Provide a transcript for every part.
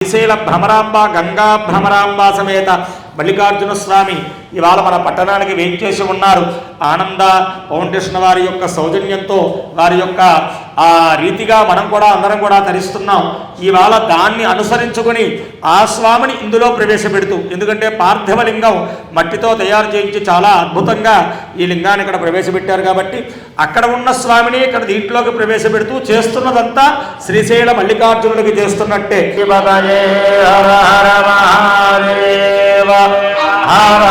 శ్రీశైల భ్రమరాంబ గంగా భ్రమరాంబ సమేత మల్లికార్జున స్వామి ఇవాళ మన పట్టణానికి వేంచేసి ఉన్నారు. ఆనంద ఫౌండేషన్ వారి యొక్క సౌజన్యంతో వారి యొక్క ఆ రీతిగా మనం కూడా అందరం కూడా తరిస్తున్నాం. ఇవాళ దాన్ని అనుసరించుకొని ఆ స్వామిని ఇందులో ప్రవేశపెడుతూ, ఎందుకంటే పార్థివ లింగం మట్టితో తయారు చేయించి చాలా అద్భుతంగా ఈ లింగాన్ని ఇక్కడ ప్రవేశపెట్టారు కాబట్టి అక్కడ ఉన్న స్వామిని ఇక్కడ దీంట్లోకి ప్రవేశపెడుతూ చేస్తున్నదంతా శ్రీశైల మల్లికార్జునుడికి చేస్తున్నట్టే. హర హర మహాదేవ హర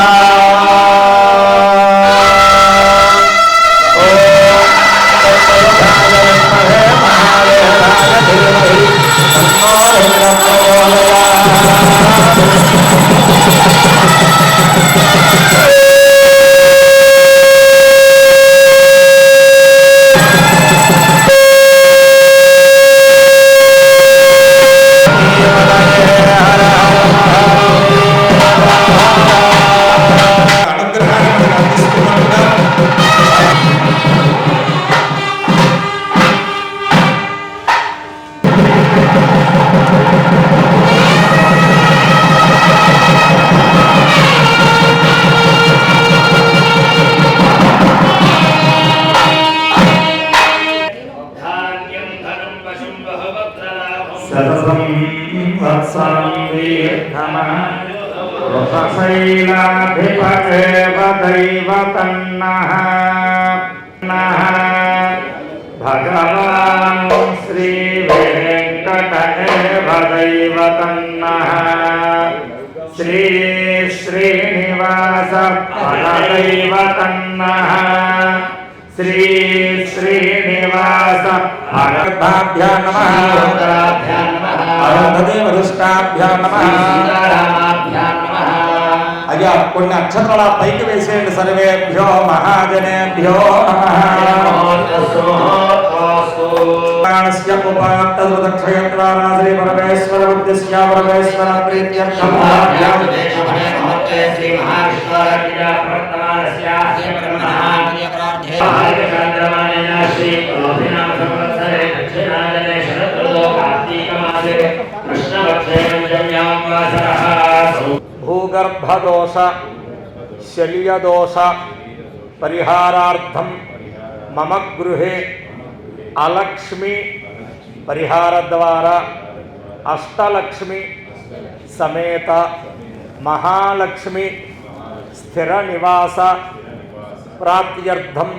భగవాన్ శ్రీ వెంకటేవ దైవతన్నః శ్రీ శ్రీనివాస దైవతన్నః శ్రీ శ్రీనివాస అర్ధాభ్యాం నమః అరుంధదేవదుష్టాభ్యాం నమః. అయ్యా కొన్ని అక్షరాల పైకి వేసేయండి. సర్వేభ్యో మహాజనేభ్యో శ్రీ పరమేశ్వర ఉద్దేశ్య పరమేశ్వర ప్రీత్యర్థం భూగర్భదోష శల్యదోష పరిహారార్థం మమ గృహే అలక్ష్మి పరిహార ద్వారా అష్టలక్ష్మి సమేత మహాలక్ష్మి స్థిర నివాస ప్రాప్త్యర్థం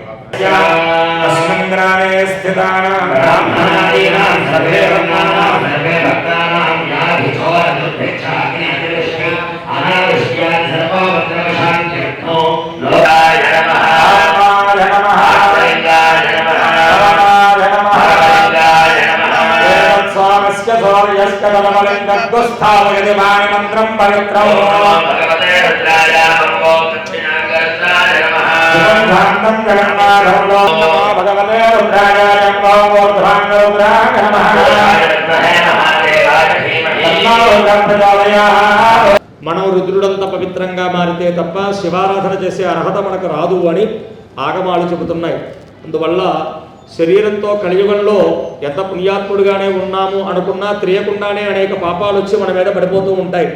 అస్మిన్ గ్రామే స్థితానాం బ్రాహ్మణాదీనాం సర్వే వర్ణానాం సర్వే భక్తానాం యాభిచోర దుర్భిక్షాగ్ని అతివృష్టి అనావృష్ట్యాన్ సర్వోపద్రవశాంత్యర్థో లోకాయ నమః లోకాయ నమః లింగాయ నమః లోకాయ నమః లింగాయ నమః ఏతత్స్వామస్య సౌర్యస్య ధర్మలింగద్దుస్థాపయతి వాణి మంత్రం పవిత్రం భగవతే రుద్రాయ నమో దక్షిణాగర్తాయ నమః ధాన్నం జగన్నాథంలో భగవతే రుద్రాయ నమో ధాన్యరుద్రాయ నమః మనం రుద్రుడంత పవిత్రంగా మారితే తప్ప శివారాధన చేసే అర్హత మనకు రాదు అని ఆగమాలు చెబుతున్నాయి. అందువల్ల శరీరంతో కలియుగంలో ఎంత పుణ్యాత్ముడుగానే ఉన్నాము అనుకున్నా తెలియకుండానే అనేక పాపాలు వచ్చి మన మీద పడిపోతూ ఉంటాయి.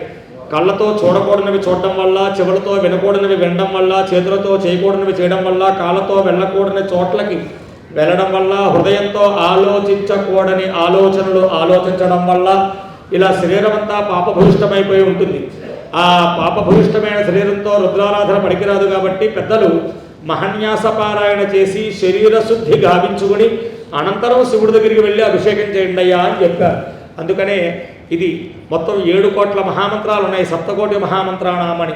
కళ్ళతో చూడకూడనివి చూడడం వల్ల, చెవులతో వినకూడనివి వినడం వల్ల, చేతులతో చేయకూడనివి చేయడం వల్ల, కాళ్ళతో వెళ్ళకూడని చోట్లకి వెళ్ళడం వల్ల, హృదయంతో ఆలోచించకూడని ఆలోచనలు ఆలోచించడం వల్ల ఇలా శరీరం అంతా పాపభూయిష్టమైపోయి ఉంటుంది. ఆ పాపభూయిష్టమైన శరీరంతో రుద్రారాధన పనికిరాదు కాబట్టి పెద్దలు మహన్యాస పారాయణ చేసి శరీర శుద్ధి గావించుకుని అనంతరం శివుడి దగ్గరికి వెళ్ళి అభిషేకం చేయండి అయ్యా అని చెప్పారు. అందుకనే ఇది మొత్తం 7 కోట్ల మహామంత్రాలు ఉన్నాయి. సప్తకోటి మహామంత్రానామని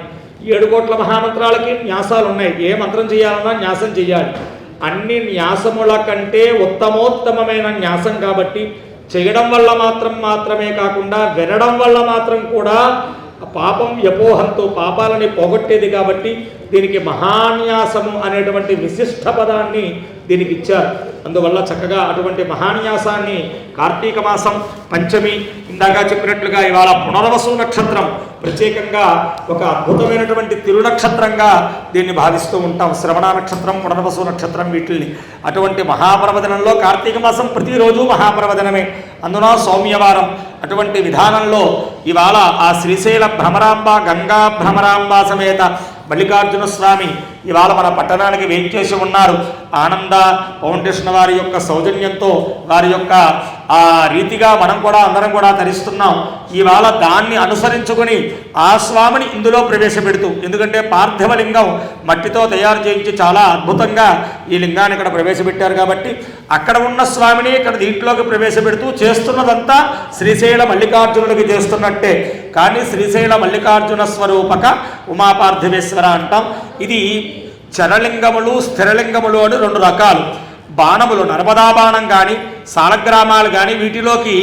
7 కోట్ల మహామంత్రాలకి న్యాసాలు ఉన్నాయి. ఏ మంత్రం చేయాలన్నా న్యాసం చేయాలి. అన్ని న్యాసముల కంటే ఉత్తమోత్తమైన న్యాసం కాబట్టి చేయడం వల్ల మాత్రమే కాకుండా వినడం వల్ల మాత్రం కూడా పాపం యపోహంతో పాపాలని పోగొట్టేది కాబట్టి దీనికి మహాన్యాసము అనేటువంటి విశిష్ట పదాన్ని దీనికి ఇచ్చారు. అందువల్ల చక్కగా అటువంటి మహాన్యాసాన్ని కార్తీక మాసం పంచమి ఇందాక చెప్పినట్లుగా ఇవాళ పునర్వసు నక్షత్రం ప్రత్యేకంగా ఒక అద్భుతమైనటువంటి తిరునక్షత్రంగా దీన్ని భావిస్తూ ఉంటాం. శ్రవణ నక్షత్రం, పునర్వసు నక్షత్రం వీటిల్ని. అటువంటి మహాపర్వదినంలో కార్తీక మాసం ప్రతిరోజు మహాపర్వదినమే, అందున సౌమ్యవారం. అటువంటి విధానంలో ఇవాళ ఆ శ్రీశైల భ్రమరాంబ, గంగా భ్రమరాంబ సమేత మల్లికార్జున స్వామి ఇవాళ మన పట్టణానికి వేంచేసి ఉన్నారు. ఆనంద ఫౌండేషన్ వారి యొక్క సౌజన్యంతో, వారి యొక్క ఆ రీతిగా మనం కూడా అందరం కూడా ధరిస్తున్నాం. ఇవాళ దాన్ని అనుసరించుకొని ఆ స్వామిని ఇందులో ప్రవేశపెడుతూ, ఎందుకంటే పార్థివ లింగం మట్టితో తయారు చేయించి చాలా అద్భుతంగా ఈ లింగాన్ని ఇక్కడ ప్రవేశపెట్టారు కాబట్టి అక్కడ ఉన్న స్వామిని ఇక్కడ దీంట్లోకి ప్రవేశపెడుతూ చేస్తున్నదంతా శ్రీశైల మల్లికార్జునుడికి చేస్తున్నట్టే. కానీ శ్రీశైల మల్లికార్జున స్వరూపక ఉమాపార్థివేశ్వర అంటాం. ఇది చరలింగములు, స్థిరలింగములు అని రెండు రకాలు. బాణములు, నర్మదా బాణం కానీ సాలగ్రామాలు కానీ వీటిలోకి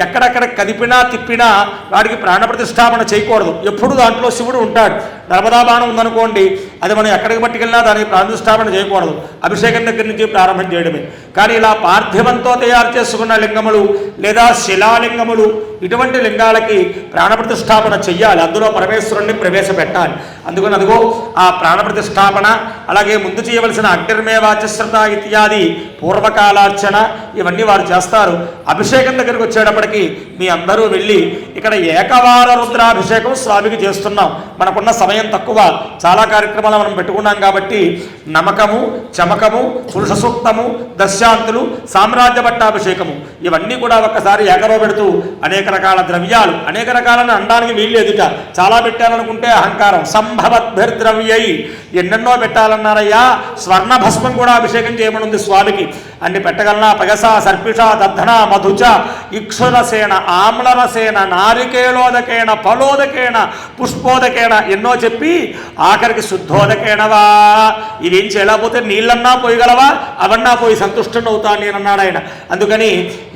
ఎక్కడెక్కడ కదిపినా తిప్పినా వాడికి ప్రాణప్రతిష్ఠాపన చేయకూడదు. ఎప్పుడు దాంట్లో శివుడు ఉంటాడు. నర్మదా బాణం ఉందనుకోండి, అది మనం ఎక్కడికి పట్టుకెళ్ళినా దానికి ప్రాణప్రతిష్ఠాపన చేయకూడదు, అభిషేకం దగ్గర నుంచి ప్రారంభం చేయడమే. కానీ ఇలా పార్థివంతో తయారు చేసుకున్న లింగములు లేదా శిలాలింగములు ఇటువంటి లింగాలకి ప్రాణప్రతిష్ఠాపన చెయ్యాలి, అందులో పరమేశ్వరుణ్ణి ప్రవేశపెట్టాలి. అందుకని అదిగో ఆ ప్రాణప్రతిష్ఠాపన, అలాగే ముందు చేయవలసిన అగ్నిర్మేవాచశ్రత ఇత్యాది పూర్వకాలార్చన ఇవన్నీ వారు చేస్తారు. అభిషేకం దగ్గరికి వచ్చేటప్పటికి మీ అందరూ వెళ్ళి ఇక్కడ ఏకవార రుద్రాభిషేకం స్వామికి చేస్తున్నాం. మనకున్న సమయం తక్కువ, చాలా కార్యక్రమాలు మనం పెట్టుకున్నాం కాబట్టి నమకము, చమకము, పురుష సూక్తము, దశాంతులు, సామ్రాజ్య పట్టాభిషేకము ఇవన్నీ కూడా ఒక్కసారి ఏకరో పెడుతూ అనేక రకాల ద్రవ్యాలు, అనేక రకాలను అనడానికి వీళ్ళు ఎదుట చాలా పెట్టాలనుకుంటే అహంకారం. సంభవద్భిర్ద్రవ్యై ఎన్నెన్నో పెట్టాలన్నారయ్యా. స్వర్ణ భస్మం కూడా అభిషేకం చేయమనుంది స్వామికి. అన్ని పెట్టగలనా? పగస, సర్పిష, దద్ధన, మధుచ, ఇక్షురసేన, ఆమ్లరసేన, నారికేలోదకేణ, ఫలోదకేణ, పుష్పోదకేణ ఎన్నో చెప్పి ఆఖరికి శుద్ధోదకేణవా. ఇవేం చేయలేకపోతే నీళ్ళన్నా పోయగలవా? అవన్నా పోయి సంతుష్టుని అవుతాను నేనన్నాడు ఆయన. అందుకని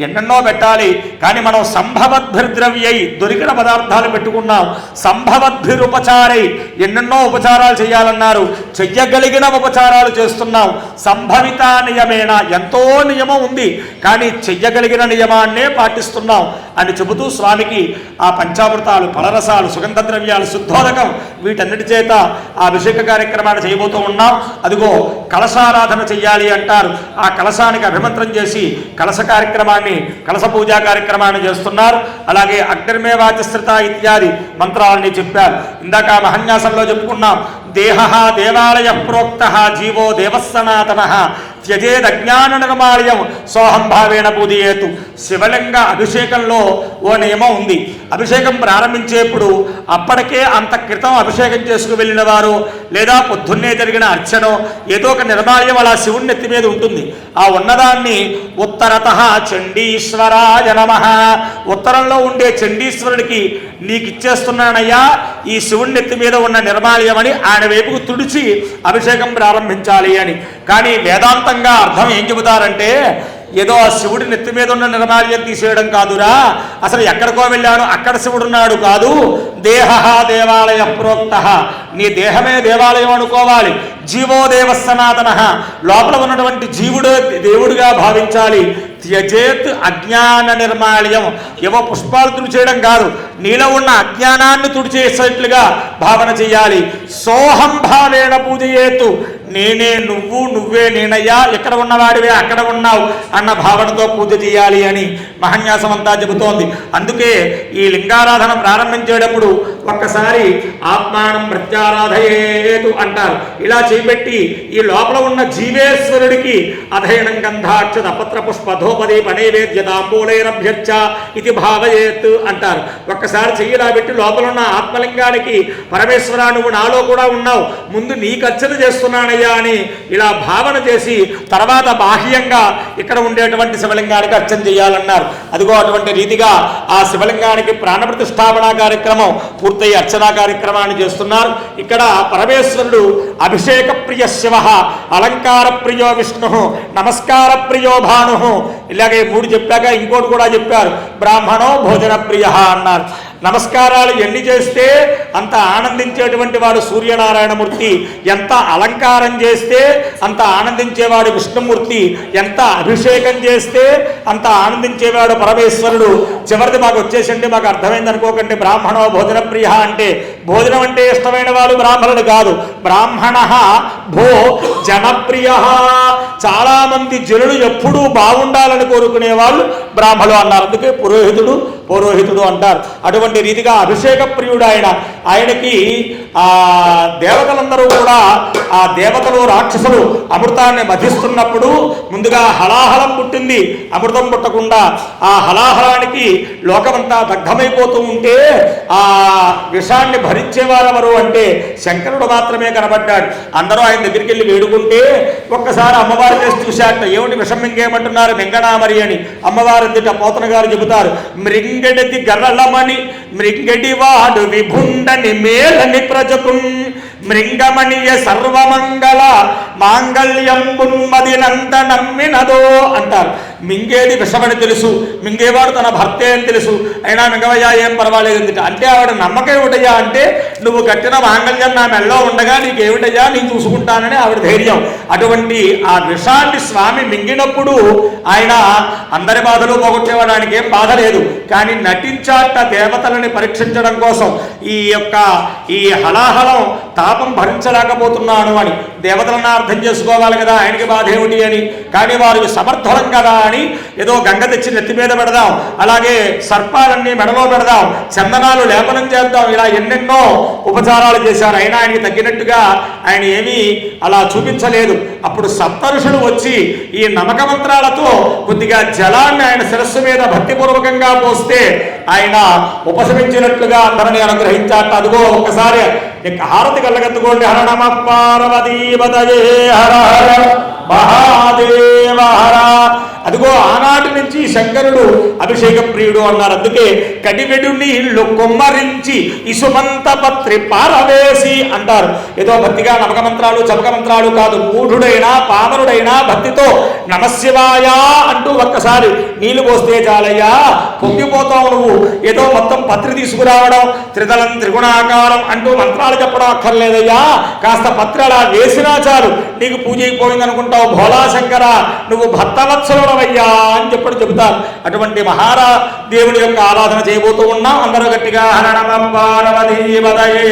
ఎన్నెన్నో పెట్టాలి. కానీ మనం సంభవద్భిర్ద్రవ్యై దొరికిన పదార్థాలు పెట్టుకున్నాం. సంభవద్భిరుపచారై ఎన్నెన్నో ఉపచారాలు చేయాలన్నారు, చెయ్యగలిగిన ఉపచారాలు చేస్తున్నాం. సంభవిత నియమేణ ఎంతో నియమం ఉంది, కానీ చెయ్యగలిగిన నియమాన్నే పాటిస్తున్నాం అని చెబుతూ స్వామికి ఆ పంచామృతాలు, ఫలరసాలు, సుగంధ ద్రవ్యాలు, శుద్ధోదకం వీటన్నిటి చేత ఆ అభిషేక కార్యక్రమాన్ని చేయబోతూ ఉన్నాం. అదిగో కలశారాధన చెయ్యాలి అంటారు. ఆ కలశానికి అభిమంత్రం చేసి కలశ కార్యక్రమాన్ని, కలశ పూజా కార్యక్రమాన్ని చేస్తున్నారు. అలాగే అగ్నిర్మేవాచశ్రిత ఇత్యాది మంత్రాలని చెప్పారు. ఇందాక మహన్యాసంలో చెప్పుకున్నాం. దేహ దేవాలయ ప్రోక్త జీవో దేవస్సనాతన త్యజేదజ్ఞాన నిర్మాల్యం సోహం భావేన పూజయేతు. శివలింగ అభిషేకంలో ఓ నియమం ఉంది. అభిషేకం ప్రారంభించేప్పుడు అప్పటికే అంత క్రితం అభిషేకం చేసుకు వెళ్ళిన వారు లేదా పొద్దున్నే జరిగిన అర్చనో ఏదో ఒక నిర్మాల్యం అలా శివుని నెత్తి మీద ఉంటుంది. ఆ ఉన్నదాన్ని ఉత్తరత చండీశ్వరాయ నమః, ఉత్తరంలో ఉండే చండీశ్వరుడికి నీకు ఇచ్చేస్తున్నానయ్యా ఈ శివుని నెత్తి మీద ఉన్న నిర్మాల్యం అని ఆయన వైపుకు తుడిచి అభిషేకం ప్రారంభించాలి అని. కానీ వేదాంతంగా అర్థం ఏం చెబుతారంటే, ఏదో ఆ శివుడి నెత్తి మీద ఉన్న నిర్మాల్యం తీసేయడం కాదురా, అసలు ఎక్కడికో వెళ్ళాను అక్కడ శివుడున్నాడు కాదు. దేహ దేవాలయ ప్రోక్త, నీ దేహమే దేవాలయం అనుకోవాలి. జీవో దేవస్సనాతన, లోపల ఉన్నటువంటి జీవుడే దేవుడిగా భావించాలి. త్యజేత్ అజ్ఞాన నిర్మాల్యం, ఏవో పుష్పాలు తుడిచేయడం కాదు, నీలో ఉన్న అజ్ఞానాన్ని తుడిచేసేట్లుగా భావన చేయాలి. సోహం భావేన పూజయేతు, నేనే నువ్వు, నువ్వే నేనయ్యా, ఎక్కడ ఉన్నవాడివే అక్కడ ఉన్నావు అన్న భావనతో పూజ చేయాలి అని మహన్యాసం అంతా చెబుతోంది. అందుకే ఈ లింగారాధన ప్రారంభించేటప్పుడు ఒక్కసారి ఆత్మానం ప్రత్యారాధయేతు అంటారు. ఇలా చేపెట్టి ఈ లోపల ఉన్న జీవేశ్వరుడికి అధయనం గంధాక్షత పత్ర పుష్పధోపది పనైవేద్య తాంబూలైరభ్యర్చ ఇది భావయేత్ అంటారు. ఒక్కసారి చెయ్యిలా పెట్టి లోపల ఉన్న ఆత్మలింగానికి పరమేశ్వర నువ్వు నాలో కూడా ఉన్నావు, ముందు నీకు అర్చన చేస్తున్నానయ్యా అని ఇలా భావన చేసి తర్వాత బాహ్యంగా ఇక్కడ ఉండేటువంటి శివలింగానికి అర్చన చేయాలన్నారు. అదిగో అటువంటి రీతిగా ఆ శివలింగానికి ప్రాణప్రతిష్ఠాపన కార్యక్రమం పూర్తయి అర్చనా కార్యక్రమాన్ని చేస్తున్నారు. ఇక్కడ పరమేశ్వరుడు అభిషేక ప్రియ శివ, అలంకార ప్రియో విష్ణు, నమస్కార ప్రియో భాను, ఇలాగే మూడు చెప్పాక ఇంకోటి కూడా చెప్పారు, బ్రాహ్మణో భోజన ప్రియ అన్నారు. నమస్కారాలు ఎన్ని చేస్తే అంత ఆనందించేటువంటి వాడు సూర్యనారాయణమూర్తి, ఎంత అలంకారం చేస్తే అంత ఆనందించేవాడు విష్ణుమూర్తి, ఎంత అభిషేకం చేస్తే అంత ఆనందించేవాడు పరమేశ్వరుడు. చివరిది మాకు వచ్చేసండి, మాకు అర్థమైంది అనుకోకండి. బ్రాహ్మణో భోజన ప్రియ అంటే భోజనం అంటే ఇష్టమైన వాడు బ్రాహ్మణుడు కాదు. బ్రాహ్మణ భో జనప్రియ. చాలా మంది జనులు ఎప్పుడూ బాగుండాలని కోరుకునే వాళ్ళు బ్రాహ్మణులు అన్నారు. అందుకే పౌరోహితుడు అంటారు. అటువంటి రీతిగా అభిషేక ప్రియుడు ఆయన. ఆయనకి ఆ దేవతలందరూ కూడా, ఆ దేవతలు రాక్షసులు అమృతాన్ని మధిస్తున్నప్పుడు ముందుగా హలాహలం పుట్టింది, అమృతం పుట్టకుండా. ఆ హలాహలానికి లోకమంతా దగ్ధమైపోతూ ఉంటే ఆ విషాన్ని భరించేవారెవరు అంటే శంకరుడు మాత్రమే కనబడ్డాడు. అందరూ ఆయన దగ్గరికి వెళ్ళి వేడుకుంటే ఒక్కసారి అమ్మవారి చేసి చూశాట. ఏమిటి విషం మింగేయమంటున్నారు? మింగనామరి అని అమ్మవారి పోతన గారు చెబుతారు. మృంగడిది గరళమణి మృంగడి వాడు విభుండని మేలని ప్రజకు మృంగమణియ సర్వమంగళ మాంగళ్యంబున్మది నంద నమ్మినదో అంటారు. మింగేది విషమని తెలుసు, మింగేవాడు తన భర్తే అని తెలుసు, అయినా మింగవయ్యా ఏం పర్వాలేదు అంటే ఆవిడ నమ్మకం ఏమిటయ్యా అంటే నువ్వు కట్టిన మాంగళ్యం నా మెల్లో ఉండగా నీకేమిటయ్యా నేను చూసుకుంటానని ఆవిడ ధైర్యం. అటువంటి ఆ విషాన్ని స్వామి మింగినప్పుడు ఆయన అందరి బాధలు పోగొట్టేవాడు, ఆయనకి ఏం బాధ లేదు. కానీ నటించాట దేవతలని పరీక్షించడం కోసం. ఈ హలాహలం తాపం భరించలేకపోతున్నాను అని దేవతలను అర్థం చేసుకోవాలి కదా, ఆయనకి బాధ ఏమిటి అని. కానీ వారు సమర్థులం కదా అని ఏదో గంగ తెచ్చి నెత్తి మీద పెడదాం, అలాగే సర్పాలన్నీ మెడలో పెడదాం, చందనాలు లేపనం చేద్దాం, ఇలా ఎన్నెన్నో ఉపచారాలు చేశారు. అయినా ఆయనకి తగ్గినట్టుగా ఆయన ఏమీ అలా చూపించలేదు. అప్పుడు సప్తఋషులు వచ్చి ఈ నమక మంత్రాలతో కొద్దిగా జలాన్ని ఆయన శిరస్సు మీద భక్తిపూర్వకంగా పోస్తే ఆయన ఉపశమించినట్లుగా అందరిని అనుగ్రహించాట. అదిగో ఒక్కసారి హారతి కళ్ళగత్తుకోండి. హర నమ పార్వతీపతయే హర హర మహాదేవ హర. అదిగో ఆనాటి నుంచి శంకరుడు అభిషేక ప్రియుడు అన్నారు. అందుకే కడివెడు నీళ్లు కొమ్మరించి ఇసుమంత పత్రి పారవేసి అంటారు. ఏదో భక్తిగా నమక మంత్రాలు చమక మంత్రాలు కాదు. మూఢుడైనా పామరుడైనా భక్తితో నమశివాయ అంటూ ఒక్కసారి నీళ్లు పోస్తే చాలయ్యా, పొంగిపోతావు నువ్వు. ఏదో మొత్తం పత్రి తీసుకురావడం, త్రిదళం త్రిగుణాకారం అంటూ మంత్రాలు చెప్పడం అక్కర్లేదయ్యా. కాస్త పత్రి అలా వేసినా చాలు నీకు పూజ అయిపోయింది అనుకుంటావు. భోళాశంకర నువ్వు భక్తవత్సలుడవయ్యా అని చెబుతారు. అటువంటి మహారా దేవుడి యొక్క ఆరాధన చేయబోతూ ఉన్నాం. అందరూ గట్టిగా హర నమ పార్వతీపతయే